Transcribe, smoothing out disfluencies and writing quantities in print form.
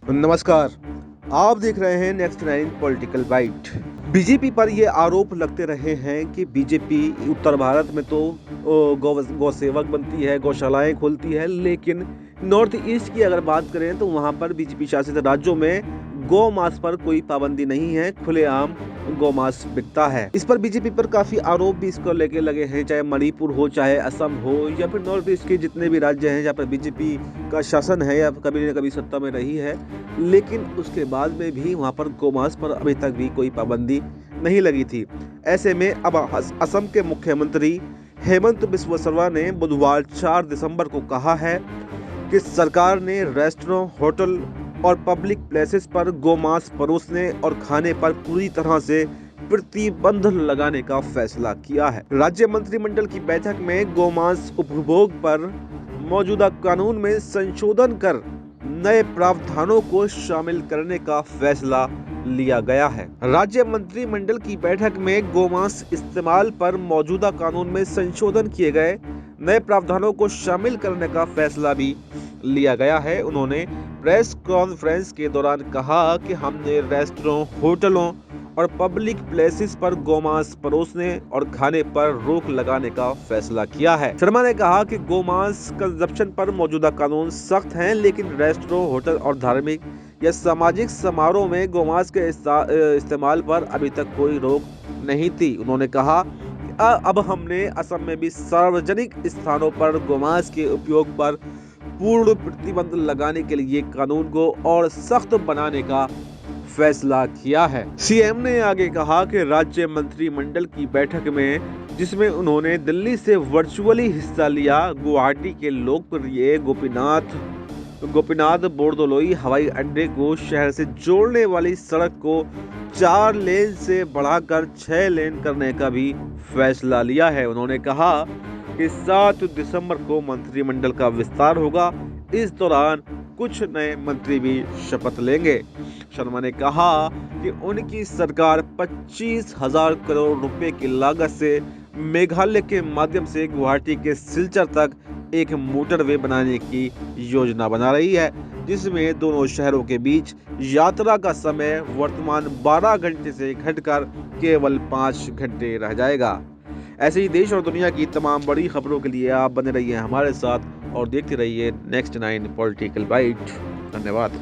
नमस्कार, आप देख रहे हैं next nine political bite. BJP पर ये आरोप लगते रहे हैं कि बीजेपी उत्तर भारत में तो गौ सेवक बनती है, गौशालाएं खोलती है, लेकिन नॉर्थ ईस्ट की अगर बात करें तो वहां पर बीजेपी शासित राज्यों में गौ मांस पर कोई पाबंदी नहीं है, खुलेआम गौ मांस बिकता है। इस पर बीजेपी पर काफी आरोप भी इसको लेके लगे हैं, चाहे मणिपुर हो, चाहे असम हो, या फिर नॉर्थ ईस्ट के जितने भी राज्य हैं जहाँ पर बीजेपी का शासन है या कभी न कभी सत्ता में रही है, लेकिन उसके बाद में भी वहां पर गोमांस पर अभी तक भी कोई पाबंदी नहीं लगी थी। ऐसे में अब असम के मुख्यमंत्री हेमंत बिस्वा शर्मा ने बुधवार 4 दिसंबर को कहा है कि सरकार ने रेस्टोरेंट, होटल और पब्लिक प्लेसेस पर गोमांस परोसने और खाने पर पूरी तरह से प्रतिबंध लगाने का फैसला किया है। राज्य मंत्रिमंडल की बैठक में गोमांस उपभोग पर मौजूदा कानून में संशोधन कर नए प्रावधानों को शामिल करने का फैसला लिया गया है। राज्य मंत्रिमंडल की बैठक में गोमांस इस्तेमाल पर मौजूदा कानून में संशोधन किए गए नए प्रावधानों को शामिल करने का फैसला भी लिया गया है। उन्होंने प्रेस कॉन्फ्रेंस के दौरान कहा कि हमने रेस्टोरेंट, होटलों और पब्लिक प्लेसेस पर गोमांस परोसने और खाने पर रोक लगाने का फैसला किया है। शर्मा ने कहा कि गोमांस कंजप्शन पर मौजूदा कानून सख्त हैं, लेकिन रेस्टोरेंट, होटल और धार्मिक या सामाजिक समारोह में गोमांस के इस्तेमाल पर अभी तक कोई रोक नहीं थी। उन्होंने कहा कि अब हमने असम में भी सार्वजनिक स्थानों पर गोमांस के उपयोग पर पूर्ण प्रतिबंध लगाने के लिए कानून को और सख्त बनाने का फैसला किया है। सीएम ने आगे कहा कि राज्य मंत्रिमंडल की बैठक में, जिसमें उन्होंने दिल्ली से वर्चुअली हिस्सा लिया, गुवाहाटी के लोकप्रिय गोपीनाथ बोरदोलोई हवाई अड्डे को शहर से जोड़ने वाली सड़क को 4 लेन से बढ़ाकर 6 लेन करने का भी फैसला लिया है। उन्होंने कहा कि 7 दिसंबर को मंत्रिमंडल का विस्तार होगा। इस दौरान कुछ नए मंत्री भी शपथ लेंगे। शर्मा ने कहा कि उनकी सरकार 25,000 करोड़ रुपए की लागत से मेघालय के माध्यम से गुवाहाटी के सिलचर तक एक मोटरवे बनाने की योजना बना रही है, जिसमें दोनों शहरों के बीच यात्रा का समय वर्तमान 12 घंटे से घटकर केवल 5 घंटे रह जाएगा। ऐसे ही देश और दुनिया की तमाम बड़ी खबरों के लिए आप बने रहिए हमारे साथ और देखते रहिए नेक्स्ट 9 पॉलिटिकल बाइट। धन्यवाद।